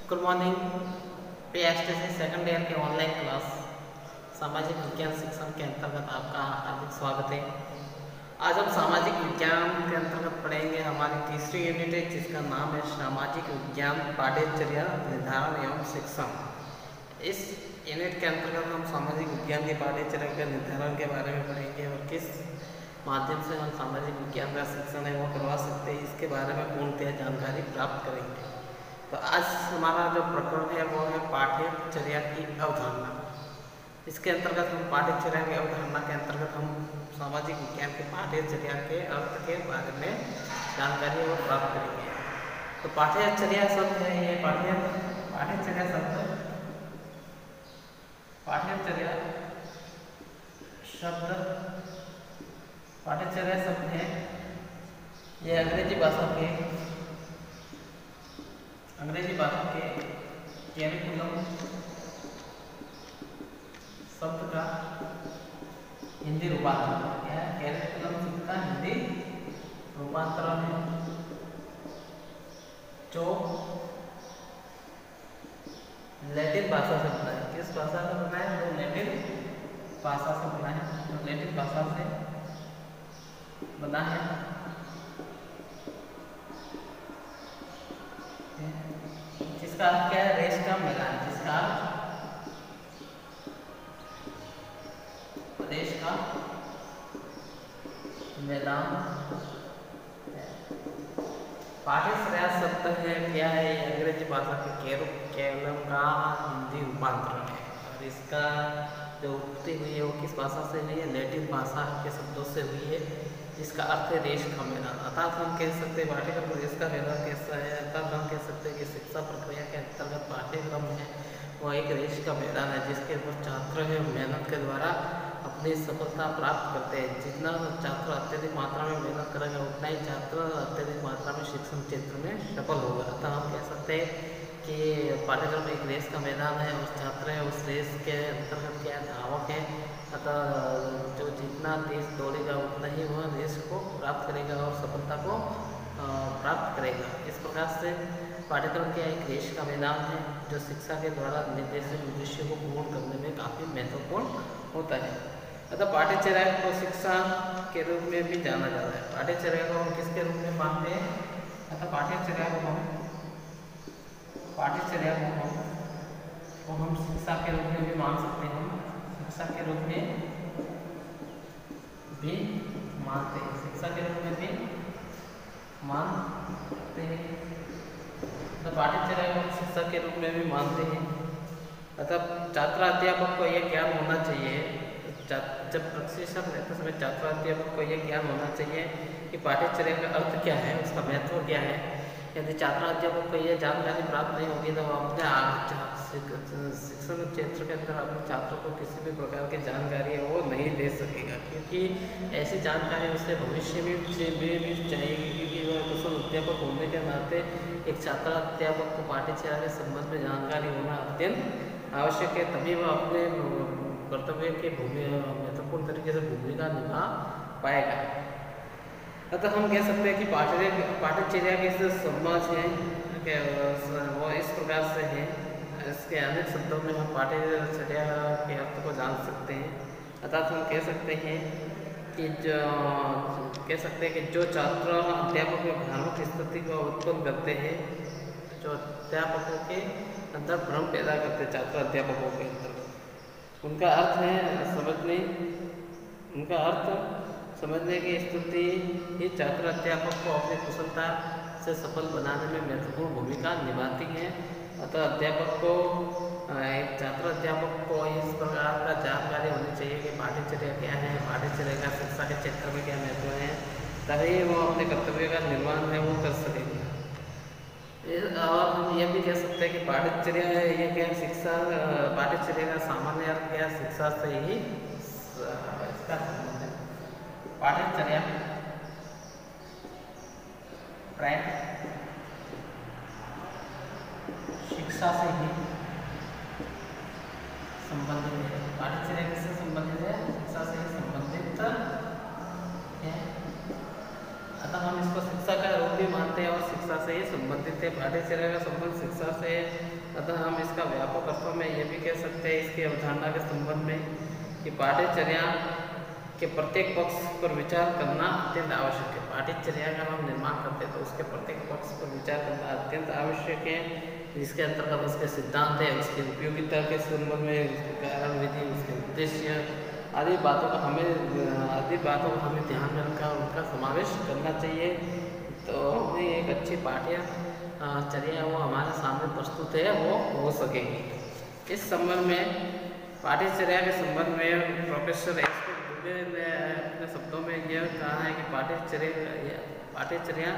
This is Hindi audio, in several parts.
Good morning. PHTC second year के ऑनलाइन क्लास सामाजिक विज्ञान शिक्षण के अंतर्गत आपका हार्दिक स्वागत है। आज हम सामाजिक विज्ञान के अंतर्गत पढ़ेंगे हमारी तीसरी यूनिट है जिसका नाम है सामाजिक विज्ञान पाठ्यचर्या निर्धारण एवं शिक्षण। इस यूनिट के अंतर्गत हम सामाजिक विज्ञान की पाठ्यचर्या के निर्धारण के बारे में पढ़ेंगे और किस माध्यम से हम सामाजिक विज्ञान का शिक्षण है वो करवा सकते हैं, इसके बारे में पूर्णतः जानकारी प्राप्त करेंगे। तो आज हमारा जो प्रकरण है वो है पाठ्यचर्या की अवधारणा। इसके अंतर्गत हम पाठ्यचर्या की अवधारणा के अंतर्गत हम सामाजिक विज्ञान के पाठ्यचर्या के अर्थ के बारे में जानकारी वो प्राप्त करेंगे। तो पाठ्यचर्या शब्द है ये पाठ्यचर्या शब्द है ये अंग्रेजी भाषा के कैरिकुलम शब्द का हिंदी रूपांतरण है। कैरिकुलम शब्द का हिंदी रूपांतरण है जो लैटिन भाषा से बना है। किस भाषा से बना है? जो लैटिन भाषा से बना है, जो लैटिन भाषा से बना है। जिसका अर्थ क्या है? रेस का मैदान। जिसका रेस का मैदान। पाठ्यचर्या शब्द है क्या है? ये अंग्रेजी भाषा के कैरिकुलम का हिंदी रूपांतरण है और इसका जो उत्पत्ति हुई है वो किस भाषा से हुई है? लैटिन भाषा के शब्दों से हुई है जिसका अर्थ है रेस का मैदान। अर्थात हम कह सकते हैं पाठ्यक्रम रेस का मैदान कैसा है? अर्थात हम कह सकते हैं कि शिक्षा प्रक्रिया के अंतर्गत पाठ्यक्रम है वो एक रेस का मैदान है जिसके ऊपर छात्र है मेहनत के द्वारा अपनी सफलता प्राप्त करते हैं। जितना छात्र अत्यधिक मात्रा में मेहनत करेंगे उतना ही छात्र अत्यधिक मात्रा में शिक्षण क्षेत्र में सफल होगा। अतः हम कह सकते हैं कि पाठ्यक्रम एक रेस का मैदान है और छात्र है उस रेस के अंतर्गत क्या धावक है। अतः जो जितना तेज दौड़ेगा उतना ही वह रेस को प्राप्त करेगा और सफलता को प्राप्त करेगा। इस प्रकार से पाठ्यक्रम क्या एक रेस का मैदान है जो शिक्षा के द्वारा निर्देशित उद्देश्य को पूर्ण करने में काफ़ी महत्वपूर्ण होता है। अतः पाठ्यचर्या को शिक्षा के रूप में भी जाना जाता है। पाठ्यचर्या को हम किसके रूप में मानते हैं? अतः पाठ्यचर्या को हम शिक्षा के रूप में भी मान सकते हैं। शिक्षा के रूप में भी मानते हैं। शिक्षा के रूप में भी मानते हैं। तो पाठ्यचर्या को शिक्षा के रूप में भी मानते हैं। अतः छात्र अध्यापक को यह ज्ञान होना चाहिए, जब प्रशिक्षण लेते समय छात्र अध्यापक को यह ज्ञान होना चाहिए कि पाठ्यचर्या का अर्थ क्या है, उसका महत्व क्या है। यदि छात्र अध्यापक को यह जानकारी प्राप्त नहीं होगी तो अपने शिक्षण क्षेत्र के अंदर अपने छात्रों को किसी भी प्रकार की जानकारी है वो नहीं दे सकेगा, क्योंकि ऐसी जानकारी उसे भविष्य में भी चाहिएगी। क्योंकि वह कुशल अध्यापक होने के नाते एक छात्र अध्यापक को पाठ्यचर्या के संबंध में जानकारी होना अत्यंत आवश्यक है, तभी वह अपने कर्तव्य के महत्वपूर्ण तरीके से भूमिका निभा पाएगा। अतः हम कह सकते हैं कि पाठ्यचर्या के जो समाज है वो इस प्रकार से है। इसके अनेक शब्दों में हम पाठ्यचर्या के अर्थ को जान सकते हैं। अर्थात हम कह सकते हैं कि जो छात्र अध्यापक में भ्रामक स्थिति को उत्पन्न करते हैं, जो अध्यापकों के अंदर भ्रम पैदा करते हैं छात्र अध्यापकों के अंदर, उनका अर्थ समझने की स्थिति ही छात्र अध्यापक को अपनी कुशलता से सफल बनाने में महत्वपूर्ण भूमिका निभाती है। अतः एक छात्र अध्यापक को इस प्रकार का जानकारी होनी चाहिए कि पाठ्यचर्या क्या है, पाठ्यचर्या का शिक्षा के क्षेत्र में क्या महत्व है, तभी वो अपने कर्तव्य का निर्वहन है वो कर सकेंगे। और हम ये भी कह सकते हैं कि पाठ्यचर्या है ये क्या शिक्षा, पाठ्यचर्या का सामान्य अर्थ क्या शिक्षा से ही इसका संबंध है। पाठ्यचर्या शिक्षा से ही संबंधित है। पाठ्यचर्या किससे संबंधित है? शिक्षा से ही संबंधित है। अतः हम इसको शिक्षा का रूप भी मानते हैं और शिक्षा से ही संबंधित है। पाठ्यचर्या का संबंध शिक्षा से अतः हम इसका व्यापक अर्थों में ये भी कह सकते हैं इसकी अवधारणा के संबंध में कि पाठ्यचर्या के प्रत्येक पक्ष पर विचार करना अत्यंत आवश्यक है। पाठ्यचर्या का हम निर्माण करते हैं तो उसके प्रत्येक पक्ष पर विचार करना अत्यंत आवश्यक है, जिसके अंतर्गत उसके सिद्धांत है, उसकी उपयोगिता के संबंध में, उसके कारण विधि, उसके उद्देश्य आदि बातों का हमें ध्यान में रखकर उनका समावेश करना चाहिए। तो हमें एक अच्छी पाठ्यचर्या वो हमारे सामने प्रस्तुत है वो हो सकेगी। इस संबंध में पाठ्यचर्या के संबंध में प्रोफेसर एस के दुबे ने अपने शब्दों में यह कहा है कि पाठ्यचर्या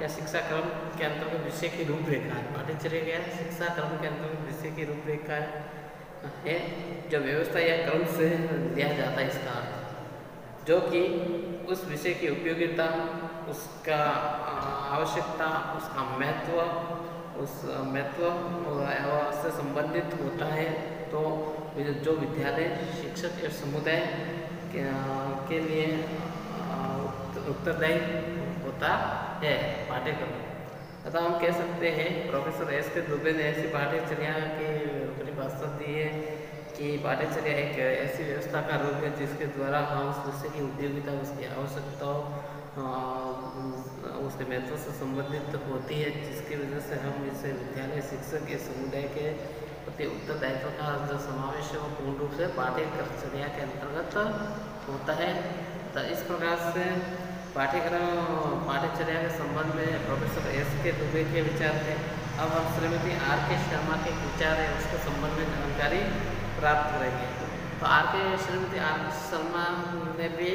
या शिक्षा क्रम के अंतर्गत विषय की रूपरेखा है। पाठ्यचर्या क्या है? शिक्षा क्रम के अंतर्गत विषय की रूपरेखा है जो व्यवस्था या क्रम से लिया जाता है, इसका अर्थ जो कि उस विषय की उपयोगिता, उसका आवश्यकता, उसका महत्व, उस महत्व से संबंधित होता है। तो जो विद्यालय, शिक्षक या समुदाय के लिए उत्तरदायी होता है पाठ्यक्रम। अतः हम कह सकते हैं प्रोफेसर एस के दुबे ने ऐसी पाठ्यचर्या की परिभाषा दी है कि पाठ्यचर्या एक ऐसी व्यवस्था का रूप है जिसके द्वारा हम उस विषय की उपयोगिता, उसकी आवश्यकताओं, उसके महत्व से संबंधित होती है, जिसकी वजह से हम इसे विद्यालय, शिक्षक या समुदाय के प्रति उत्तरदायित्व का जो समावेश है वो पूर्ण रूप से पाठ्यचर्या के अंतर्गत होता है। तो इस प्रकार से पाठ्यचर्या के संबंध में प्रोफेसर एस के दुबे के विचार थे। अब हम श्रीमती आर के शर्मा के विचार है उसके संबंध में जानकारी प्राप्त करेंगे। तो श्रीमती आर के शर्मा ने भी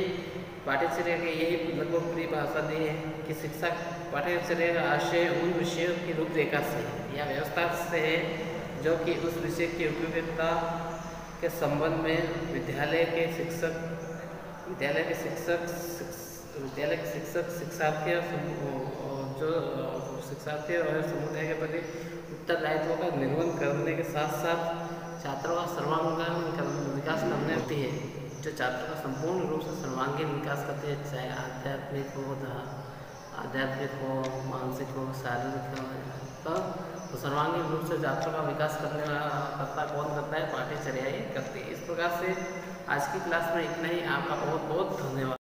पाठ्यचर्या के यही लगभग परिभाषा दी है कि शिक्षा पाठ्यचर्या का आशय उन विषयों की रूपरेखा से या व्यवस्था से है जो कि उस विषय की उपयोगिता के संबंध में विद्यालय के शिक्षक शिक्षार्थी और समुदाय के प्रति उत्तरदायित्व का निर्वहन करने के साथ साथ छात्रों का सर्वांगीण विकास करने होती है, जो छात्रों का संपूर्ण रूप से सर्वांगीण विकास करते हैं, चाहे आध्यात्मिक हो, मानसिक हो, शारीरिक हो। तो सर्वांगीण रूप से छात्रों का विकास करता कौन करता है? पाठ्यचर्या ही करती है। इस प्रकार से आज की क्लास में इतना ही। आपका बहुत बहुत धन्यवाद।